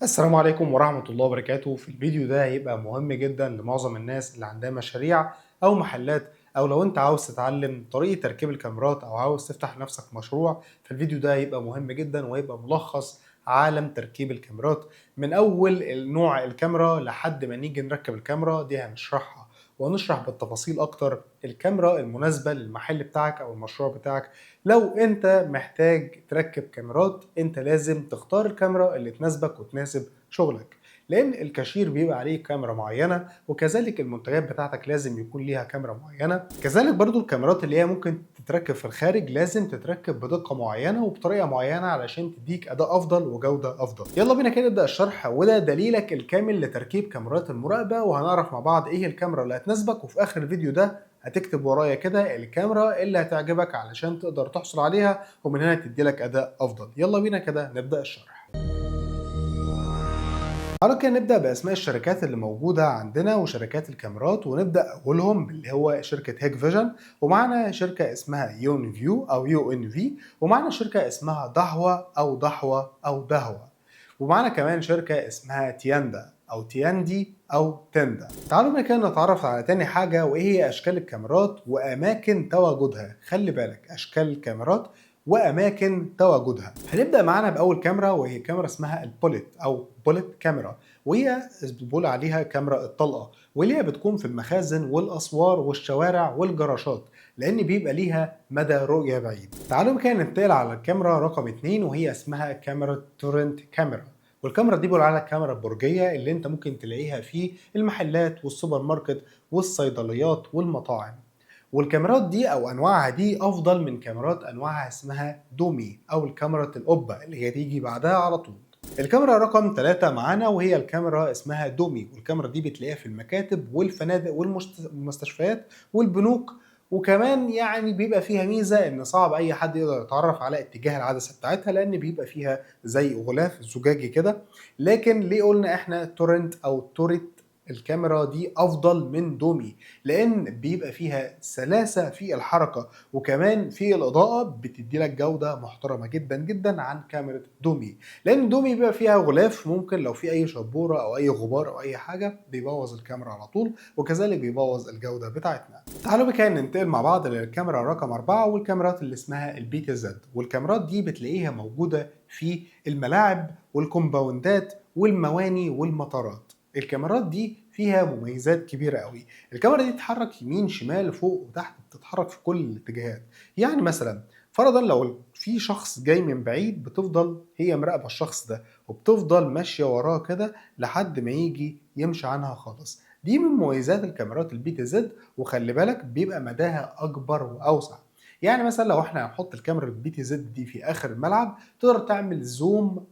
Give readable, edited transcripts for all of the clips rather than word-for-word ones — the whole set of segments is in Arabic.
السلام عليكم ورحمة الله وبركاته. في الفيديو ده هيبقى مهم جدا لمعظم الناس اللي عندها مشاريع أو محلات، أو لو أنت عاوز تتعلم طريقة تركيب الكاميرات أو عاوز تفتح لنفسك مشروع. فالفيديو ده هيبقى مهم جدا وهيبقى ملخص عالم تركيب الكاميرات من أول نوع الكاميرا لحد ما نيجي نركب الكاميرا دي هنشرحها، ونشرح بالتفاصيل أكتر الكاميرا المناسبة للمحل بتاعك أو المشروع بتاعك. لو انت محتاج تركب كاميرات انت لازم تختار الكاميرا اللي تناسبك وتناسب شغلك، لان الكاشير بيبقى عليه كاميرا معينة، وكذلك المنتجات بتاعتك لازم يكون ليها كاميرا معينة. كذلك برضو الكاميرات اللي هي ممكن تتركب في الخارج لازم تتركب بدقة معينة وبطريقة معينة علشان تديك اداء افضل وجودة افضل. يلا بينا كده نبدأ الشرح، وده دليلك الكامل لتركيب كاميرات المراقبة، وهنعرف مع بعض ايه الكاميرا اللي هتناسبك. وفي اخر الفيديو ده هتكتب ورايا كده الكاميرا اللي هتعجبك علشان تقدر تحصل عليها ومن هنا تديلك اداء افضل. يلا بينا كده نبدا الشرح. تعالوا كده نبدا باسماء الشركات اللي موجوده عندنا وشركات الكاميرات، ونبدا اولهم اللي هو شركه هيك فيجن، ومعنا شركه اسمها يون فيو او يو ان في، ومعنا شركه اسمها دهوه او ضحوه او دهوه، ومعنا كمان شركة اسمها تياندا أو تياندي أو تندا. تعالوا بقى كده نتعرف على تاني حاجة، وإيه هي أشكال الكاميرات وأماكن تواجدها. خلي بالك، أشكال الكاميرات وأماكن تواجدها. هنبدأ معانا بأول كاميرا، وهي كاميرا اسمها البوليت أو بوليت كاميرا، وهي بنقول عليها كاميرا الطلقة، واللي هي بتكون في المخازن والأسوار والشوارع والجراشات، لأن بيبقى ليها مدى رؤية بعيد. تعالوا كده ننتقل على الكاميرا رقم 2، وهي اسمها كاميرا تورنت كاميرا. والكاميرا دي بيقول عليها الكاميرا البرجية اللي انت ممكن تلاقيها في المحلات والسوبر ماركت والصيدليات والمطاعم. والكاميرات دي او انواعها دي افضل من كاميرات انواعها اسمها دومي او الكاميرا القبة اللي هي تيجي بعدها على طول. الكاميرا رقم 3 معانا، وهي الكاميرا اسمها دومي، والكاميرا دي بتلاقيها في المكاتب والفنادق والمستشفيات والبنوك. وكمان يعني بيبقى فيها ميزة ان صعب اي حد يقدر يتعرف على اتجاه العدسة بتاعتها، لان بيبقى فيها زي غلاف زجاجي كده. لكن ليه قلنا احنا تورنت او توريت الكاميرا دي افضل من دومي؟ لان بيبقى فيها سلاسة في الحركة، وكمان في الاضاءة بتدي لك جودة محترمة جدا جدا عن كاميرا دومي. لان دومي بيبقى فيها غلاف، ممكن لو في اي شبورة او اي غبار او اي حاجة بيبوظ الكاميرا على طول، وكذلك بيبوظ الجودة بتاعتنا. تعالوا بقى ننتقل مع بعض للكاميرا رقم 4، والكاميرات اللي اسمها البيتا زد. والكاميرات دي بتلاقيها موجودة في الملاعب والكومباوندات والمواني والمطارات. الكاميرات دي فيها مميزات كبيرة قوي. الكاميرا دي تتحرك يمين شمال فوق وتحت، بتتحرك في كل الاتجاهات. يعني مثلا فرضا لو في شخص جاي من بعيد، بتفضل هي مراقبة الشخص ده وبتفضل ماشية وراه كده لحد ما يجي يمشي عنها خالص. دي من مميزات الكاميرات البيتا زد، وخلي بالك بيبقى مداها اكبر واوسع. يعني مثلا لو احنا هنحط الكاميرا البي تي زد دي في اخر الملعب، تقدر تعمل زوم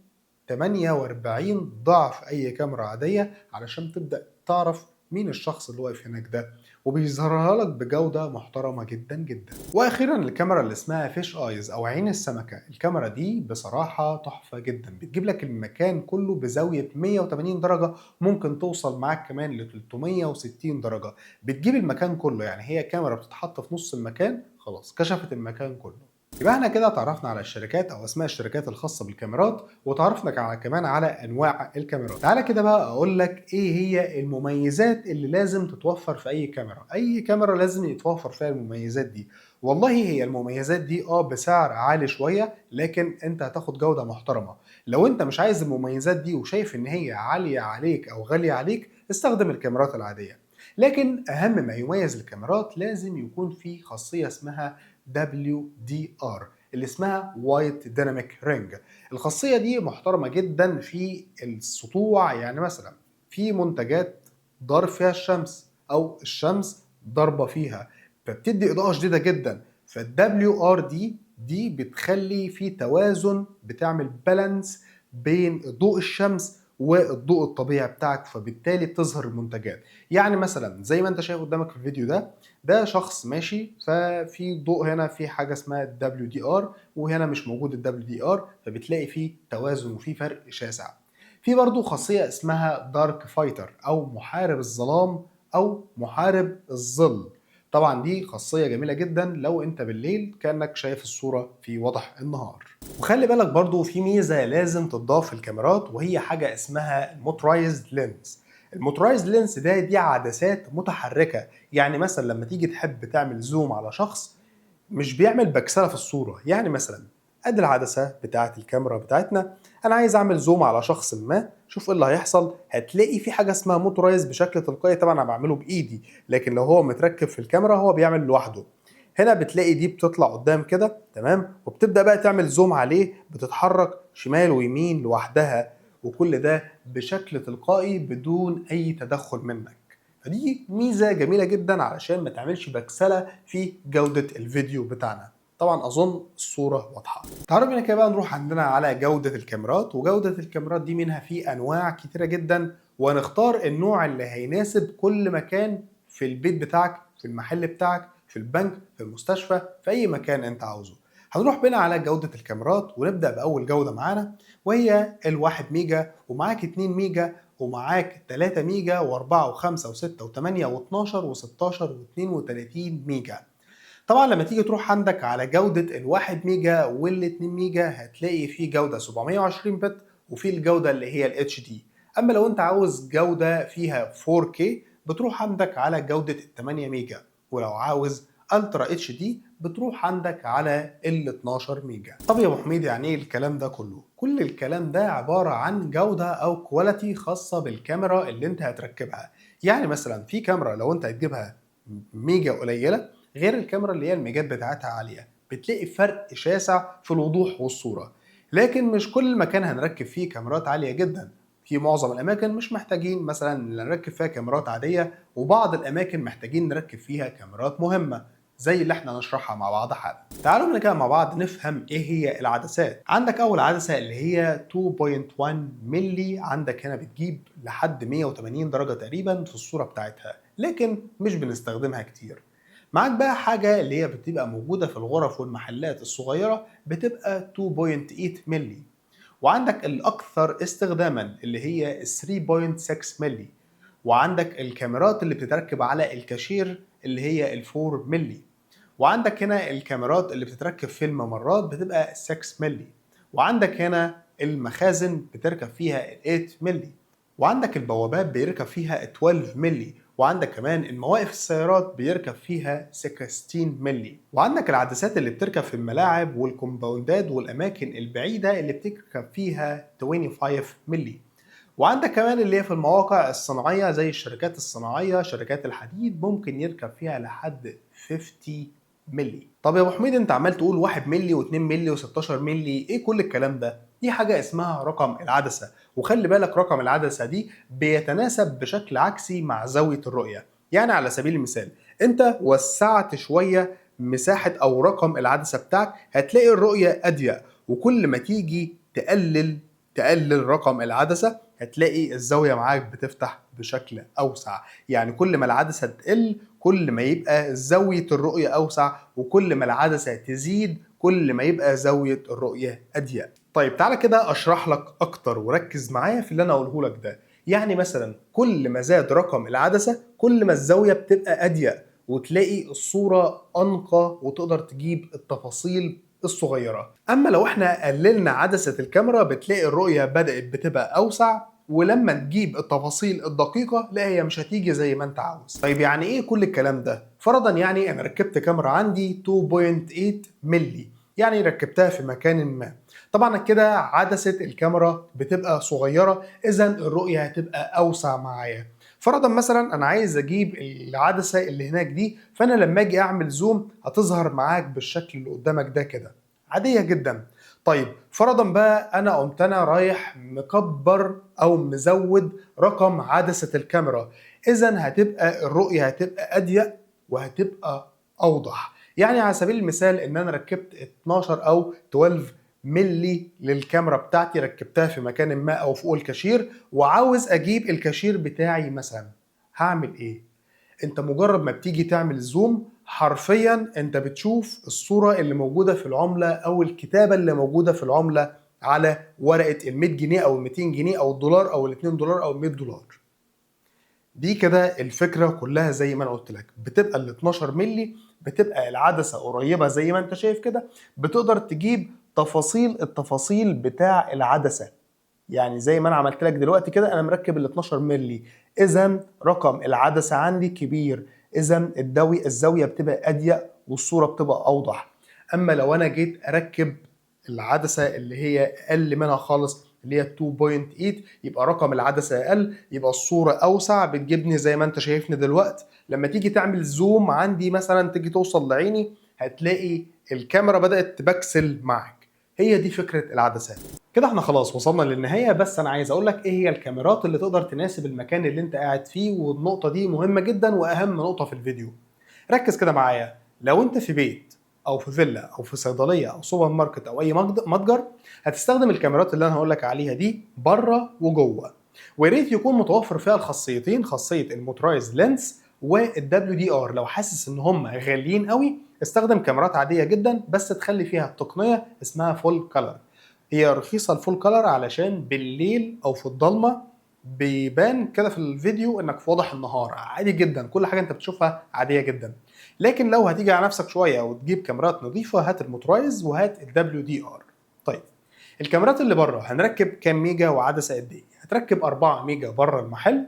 48 ضعف اي كاميرا عاديه علشان تبدا تعرف مين الشخص اللي واقف هناك ده، وبيظهرها لك بجوده محترمه جدا جدا. واخيرا الكاميرا اللي اسمها فيش ايز او عين السمكه. الكاميرا دي بصراحه تحفه جدا، بتجيب لك المكان كله بزاويه 180 درجه، ممكن توصل معاك كمان ل 360 درجه. بتجيب المكان كله، يعني هي كاميرا بتتحط في نص المكان خلاص كشفت المكان كله. يبقى احنا كده اتعرفنا على الشركات او اسماء الشركات الخاصه بالكاميرات، وتعرفنا كمان على انواع الكاميرات. تعالى كده بقى اقول لك ايه هي المميزات اللي لازم تتوفر في اي كاميرا. اي كاميرا لازم يتوفر فيها المميزات دي. والله هي المميزات دي بسعر عالي شويه، لكن انت هتاخد جوده محترمه. لو انت مش عايز المميزات دي وشايف ان هي عاليه عليك او غاليه عليك، استخدم الكاميرات العاديه. لكن اهم ما يميز الكاميرات لازم يكون في خاصيه اسمها WDR، اللي اسمها وايت ديناميك رينج. الخاصيه دي محترمه جدا في السطوع. يعني مثلا في منتجات ضارب فيها الشمس او الشمس ضاربه فيها، فبتدي اضاءه شديده جدا. فالدبليو ار دي بتخلي في توازن، بتعمل بالانس بين ضوء الشمس والضوء الطبيعي بتاعك، فبالتالي بتظهر المنتجات. يعني مثلا زي ما انت شايف قدامك في الفيديو ده شخص ماشي، ففي ضوء هنا في حاجه اسمها الدبليو دي ار، وهنا مش موجود الدبليو دي ار، فبتلاقي فيه توازن وفي فرق شاسع. في برضو خاصيه اسمها دارك فايتر او محارب الظلام او محارب الظل. طبعا دي خاصية جميلة جدا لو انت بالليل كأنك شايف الصورة في وضح النهار. وخلي بالك برضو في ميزة لازم تضاف في الكاميرات، وهي حاجة اسمها الموتورايزد لينز. الموتورايزد لينز دي عدسات متحركة، يعني مثلا لما تيجي تحب تعمل زوم على شخص مش بيعمل بكسله في الصوره. يعني مثلا ادي العدسه بتاعه الكاميرا بتاعتنا، انا عايز اعمل زوم على شخص ما، شوف ايه اللي هيحصل. هتلاقي في حاجه اسمها موتورايز بشكل تلقائي، طبعا انا بعمله بايدي، لكن لو هو متركب في الكاميرا هو بيعمل لوحده. هنا بتلاقي دي بتطلع قدام كده تمام، وبتبدا بقى تعمل زوم عليه، بتتحرك شمال ويمين لوحدها، وكل ده بشكل تلقائي بدون اي تدخل منك. فدي ميزه جميله جدا علشان ما تعملش بكسله في جوده الفيديو بتاعنا. طبعا اظن الصوره واضحه. تعالوا بينا كده بقى نروح عندنا على جوده الكاميرات. وجوده الكاميرات دي منها في انواع كتيره جدا، وهنختار النوع اللي هيناسب كل مكان في البيت بتاعك، في المحل بتاعك، في البنك، في المستشفى، في اي مكان انت عاوزه. هنروح بينا على جودة الكاميرات ونبدأ بأول جودة معانا، وهي الواحد ميجا، ومعاك 2 ميجا، ومعاك 3 ميجا و4 و5 و6 و8 و12 و16 و32 ميجا. طبعا لما تيجي تروح عندك على جودة الواحد ميجا وال2 ميجا هتلاقي في جودة 720 بت، وفي الجودة اللي هي ال HD. اما لو انت عاوز جودة فيها 4K بتروح عندك على جودة ال 8 ميجا، ولو عاوز الترا اتش دي بتروح عندك على ال 12 ميجا. طب يا ابو حميد يعني ايه الكلام ده كله؟ كل الكلام ده عبارة عن جودة او كواليتي خاصة بالكاميرا اللي انت هتركبها. يعني مثلا في كاميرا لو انت هتجيبها ميجا قليلة غير الكاميرا اللي هي الميجات بتاعتها عالية، بتلاقي فرق شاسع في الوضوح والصورة. لكن مش كل مكان هنركب فيه كاميرات عالية جدا. في معظم الأماكن مش محتاجين مثلا نركب فيها كاميرات عادية، وبعض الأماكن محتاجين نركب فيها كاميرات مهمة زي اللي احنا هنشرحها مع بعض حالا. تعالوا بينا كده مع بعض نفهم ايه هي العدسات. عندك اول عدسة اللي هي 2.1 ملي، عندك هنا بتجيب لحد 180 درجة تقريبا في الصورة بتاعتها، لكن مش بنستخدمها كتير. معاك بقى حاجة اللي هي بتبقى موجودة في الغرف والمحلات الصغيرة، بتبقى 2.8 ملي. وعندك الأكثر استخداما اللي هي 3.6 ملي. وعندك الكاميرات اللي بتتركب على الكاشير اللي هي 4 ملي. وعندك هنا الكاميرات اللي بتتركب في الممرات بتبقى 6 ملي. وعندك هنا المخازن بتركب فيها 8 ملي. وعندك البوابات بيركب فيها 12 ملي. وعندك كمان المواقف السيارات بيركب فيها 16 ملي. وعندك العدسات اللي بتركب في الملاعب والكومباوندات والأماكن البعيدة اللي بتركب فيها 25 ملي. وعندك كمان اللي هي في المواقع الصناعية زي الشركات الصناعية، شركات الحديد، ممكن يركب فيها لحد 50 ملي. طب يا ابو حميد انت عمال تقول 1 ملي و2 ملي و16 ملي، ايه كل الكلام ده؟ دي حاجة اسمها رقم العدسة. وخلي بالك رقم العدسة دي بيتناسب بشكل عكسي مع زاوية الرؤية. يعني على سبيل المثال انت وسعت شوية مساحة او رقم العدسة بتاعك هتلاقي الرؤية اضيق، وكل ما تيجي تقلل رقم العدسة هتلاقي الزاوية معاك بتفتح بشكل أوسع. يعني كل ما العدسة تقل كل ما يبقى زاوية الرؤية أوسع، وكل ما العدسة تزيد كل ما يبقى زاوية الرؤية أضيق. طيب تعالى كده أشرح لك أكتر وركز معايا في اللي أنا أقوله لك ده. يعني مثلا كل ما زاد رقم العدسة كل ما الزاوية بتبقى أضيق، وتلاقي الصورة أنقى وتقدر تجيب التفاصيل الصغيرة. أما لو احنا قللنا عدسة الكاميرا بتلاقي الرؤية بدأت بتبقى أوسع، ولما تجيب التفاصيل الدقيقة لا هي مش هتيجي زي ما انت عاوز. طيب يعني ايه كل الكلام ده؟ فرضا يعني انا ركبت كاميرا عندي 2.8 ملي، يعني ركبتها في مكان ما. طبعا كده عدسة الكاميرا بتبقى صغيرة، اذا الرؤية هتبقى اوسع معايا. فرضا مثلا انا عايز اجيب العدسة اللي هناك دي، فانا لما اجي اعمل زوم هتظهر معاك بالشكل اللي قدامك ده كده عادية جدا. طيب فرضا بقى انا رايح مكبر او مزود رقم عدسة الكاميرا، اذا هتبقى الرؤية هتبقى اضيق وهتبقى اوضح. يعني على سبيل المثال ان انا ركبت 12 او 12 ملي للكاميرا بتاعتي، ركبتها في مكان ما او فوق الكاشير، وعاوز اجيب الكاشير بتاعي مثلا، هعمل ايه؟ انت مجرد ما بتيجي تعمل زوم حرفيا انت بتشوف الصورة اللي موجودة في العملة او الكتابة اللي موجودة في العملة على ورقة ال 100 جنيه او ال 200 جنيه او الدولار او ال 2 دولار او ال 100 دولار. دي كده الفكرة كلها زي ما انا قلت لك، بتبقى ال 12 مللي، بتبقى العدسة قريبة زي ما انت شايف كده، بتقدر تجيب التفاصيل بتاع العدسة. يعني زي ما انا عملت لك دلوقتي كده، انا مركب ال 12 مللي، اذا رقم العدسة عندي كبير، اذا الزاوية بتبقى اضيق والصورة بتبقى اوضح. اما لو انا جيت اركب العدسة اللي هي اقل منها خالص اللي هي 2.8، يبقى رقم العدسة اقل، يبقى الصورة اوسع، بتجيبني زي ما انت شايفني دلوقتي. لما تيجي تعمل زوم عندي مثلا، تيجي توصل لعيني، هتلاقي الكاميرا بدأت تبكسل معك. هي دي فكرة العدسات. كده احنا خلاص وصلنا للنهاية، بس انا عايز اقول لك ايه هي الكاميرات اللي تقدر تناسب المكان اللي انت قاعد فيه، والنقطة دي مهمة جدا واهم نقطة في الفيديو. ركز كده معايا، لو انت في بيت او في فيلا او في صيدليه او سوبر ماركت او اي متجر، هتستخدم الكاميرات اللي انا هقول لك عليها دي بره وجوه. ويا ريت يكون متوفر فيها الخاصيتين، خاصيه الموترايز لينس والدبليو دي ار. لو حاسس ان هم غاليين قوي، استخدم كاميرات عاديه جدا بس تخلي فيها تقنيه اسمها فول كلر. هي رخيصه الفول كلر علشان بالليل او في الضلمه بيبان كده في الفيديو انك في وضح النهار عادي جدا، كل حاجه انت بتشوفها عاديه جدا. لكن لو هتيجي على نفسك شويه وتجيب كاميرات نظيفه، هات الموترايز وهات الدبليو دي ار. طيب، الكاميرات اللي بره هنركب كام ميجا وعدسه قد ايه؟ هتركب 4 ميجا بره المحل،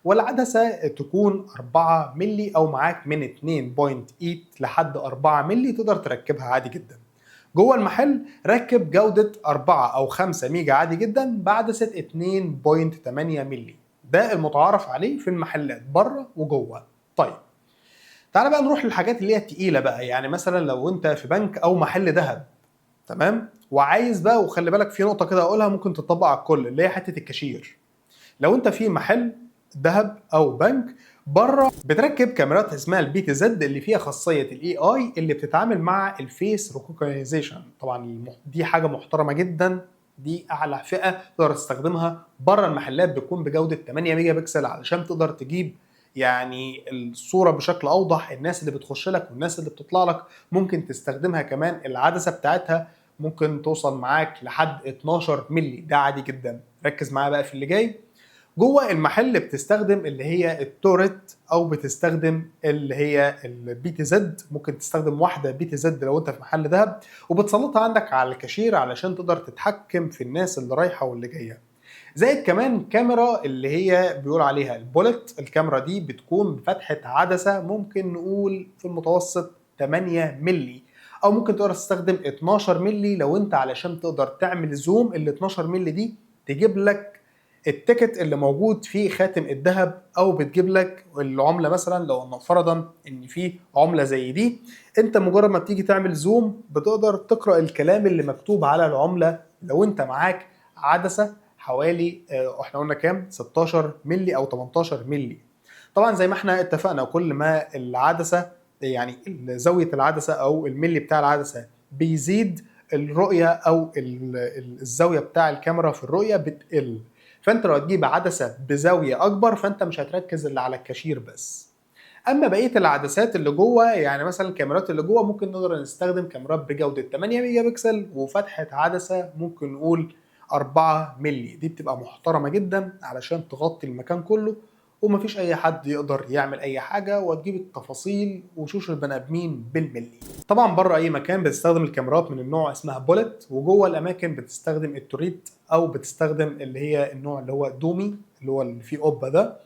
والعدسه تكون 4 مللي او معاك من 2.8 لحد 4 مللي، تقدر تركبها عادي جدا. جوه المحل ركب جودة 4 أو 5 ميجا عادي جدا بعدسة 2.8 مللي، ده المتعارف عليه في المحلات بره وجوه. طيب، تعالى بقى نروح للحاجات اللي هي التقيلة بقى. يعني مثلا لو انت في بنك أو محل ذهب، تمام، وعايز بقى، وخلي بالك في نقطة كده أقولها ممكن تطبق على الكل، اللي هي حتة الكاشير. لو انت في محل ذهب او بنك بره، بتركب كاميرات اسمها البي تي زد اللي فيها خاصيه الاي اي اللي بتتعامل مع الفيس ريكوجنايزيشن. طبعا دي حاجه محترمه جدا، دي اعلى فئه تقدر تستخدمها بره المحلات، بتكون بجوده 8 ميجا بكسل علشان تقدر تجيب يعني الصوره بشكل اوضح. الناس اللي بتخش لك والناس اللي بتطلع لك ممكن تستخدمها كمان، العدسه بتاعتها ممكن توصل معاك لحد 12 مللي، ده عادي جدا. ركز معايا بقى في اللي جاي. جوه المحل بتستخدم اللي هي التورت، او بتستخدم اللي هي البي تي زد. ممكن تستخدم واحده بي تي زد لو انت في محل ذهب، وبتسلطها عندك على الكاشير علشان تقدر تتحكم في الناس اللي رايحه واللي جايه. زائد كمان كاميرا اللي هي بيقول عليها البولت. الكاميرا دي بتكون بفتحه عدسه ممكن نقول في المتوسط 8 مللي، او ممكن تقدر تستخدم 12 مللي لو انت علشان تقدر تعمل زوم. ال 12 مللي دي تجيب لك التيكت اللي موجود فيه خاتم الذهب، او بتجيب لك العمله. مثلا لو فرضا ان في عمله زي دي، انت مجرد ما بتيجي تعمل زوم بتقدر تقرا الكلام اللي مكتوب على العمله. لو انت معاك عدسه حوالي احنا قلنا كام، 16 مللي او 18 مللي. طبعا زي ما احنا اتفقنا، كل ما العدسه يعني زاويه العدسه او الملي بتاع العدسه بيزيد، الرؤيه او الزاويه بتاع الكاميرا في الرؤيه بتقل. فانت لو هتجيب عدسه بزاويه اكبر، فانت مش هتركز الا على الكاشير بس. اما بقيه العدسات اللي جوه، يعني مثلا الكاميرات اللي جوه، ممكن نقدر نستخدم كاميرات بجوده 8 ميجا بكسل وفتحه عدسه ممكن نقول 4 مللي. دي بتبقى محترمه جدا علشان تغطي المكان كله، ومفيش اي حد يقدر يعمل اي حاجه، وتجيب التفاصيل وشوش البني ادمين بالملي. طبعا بره اي مكان بتستخدم الكاميرات من النوع اسمها بولت، وجوه الاماكن بتستخدم التوريت، او بتستخدم اللي هي النوع اللي هو دومي اللي هو اللي فيه قبه ده.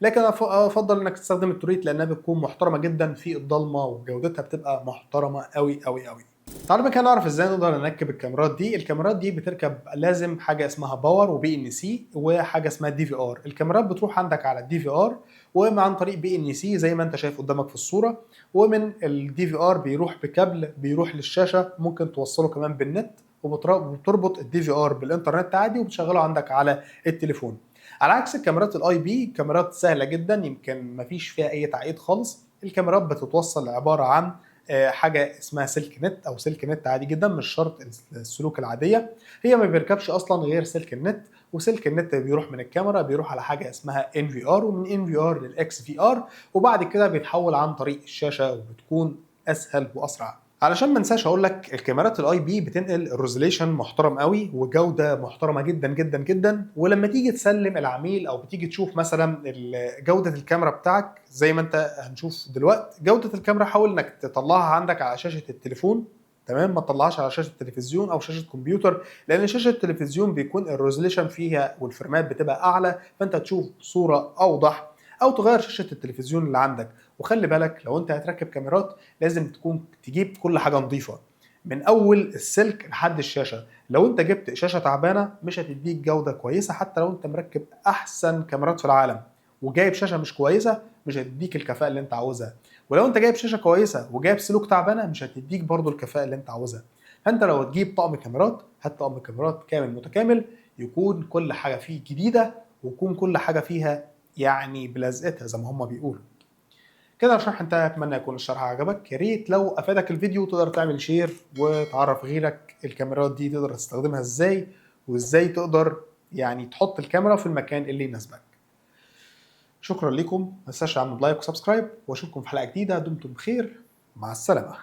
لكن انا افضل انك تستخدم التوريت لانها بتكون محترمه جدا في الضلمه، وجودتها بتبقى محترمه قوي قوي قوي. تعالوا بقى نعرف ازاي نقدر نركب الكاميرات دي. الكاميرات دي بتركب لازم حاجه اسمها باور وبي ان سي، وحاجه اسمها دي في ار. الكاميرات بتروح عندك على الدي في ار، وعن طريق بي ان سي زي ما انت شايف قدامك في الصوره. ومن الدي في ار بيروح بكابل بيروح للشاشه، ممكن توصله كمان بالنت، وبتربط الدي في ار بالانترنت عادي وبتشغله عندك على التليفون. على عكس الكاميرات الاي بي، كاميرات سهله جدا يمكن مفيش فيها اي تعقيد خالص. الكاميرات بتتوصل عباره عن حاجه اسمها سلك نت، او سلك نت عادي جدا، مش شرط السلوك العاديه. هي ما بيركبش اصلا غير سلك النت، وسلك النت بيروح من الكاميرا بيروح على حاجه اسمها ان في ار، ومن ان في ار للاكس في ار، وبعد كده بيتحول عن طريق الشاشه، وبتكون اسهل واسرع. علشان ما انساش اقول لك الكاميرات الاي بي بتنقل الريزوليوشن محترم قوي وجوده محترمه جدا جدا جدا، ولما تيجي تسلم العميل او بتيجي تشوف مثلا جوده الكاميرا بتاعك زي ما انت هنشوف دلوقتي، جوده الكاميرا حاول انك تطلعها عندك على شاشه التليفون، تمام؟ ما تطلعهاش على شاشه التلفزيون او شاشه كمبيوتر، لان شاشه التلفزيون بيكون الريزوليوشن فيها والفريمات بتبقى اعلى فانت تشوف صوره اوضح، او تغير شاشه التلفزيون اللي عندك. وخلي بالك لو انت هتركب كاميرات لازم تكون تجيب كل حاجه نظيفه من اول السلك لحد الشاشه. لو انت جبت شاشه تعبانه مش هتديك جوده كويسه، حتى لو انت مركب احسن كاميرات في العالم وجايب شاشه مش كويسه مش هتديك الكفاءه اللي انت عاوزها. ولو انت جايب شاشه كويسه وجايب سلوك تعبانه مش هتديك برضو الكفاءه اللي انت عاوزها. فانت لو هتجيب طقم كاميرات هات طقم كاميرات كامل متكامل، يكون كل حاجه فيه جديده ويكون كل حاجه فيها يعني بلزقتها زي ما هم بيقولوا. كده الشرح انتهى، اتمنى يكون الشرح عجبك. يا ريت لو افادك الفيديو تقدر تعمل شير وتعرف غيرك الكاميرات دي تقدر تستخدمها ازاي، وازاي تقدر يعني تحط الكاميرا في المكان اللي يناسبك. شكرا لكم، ما تنساش تعملوا لايك وسبسكرايب، واشوفكم في حلقة جديدة. دمتم بخير، مع السلامة.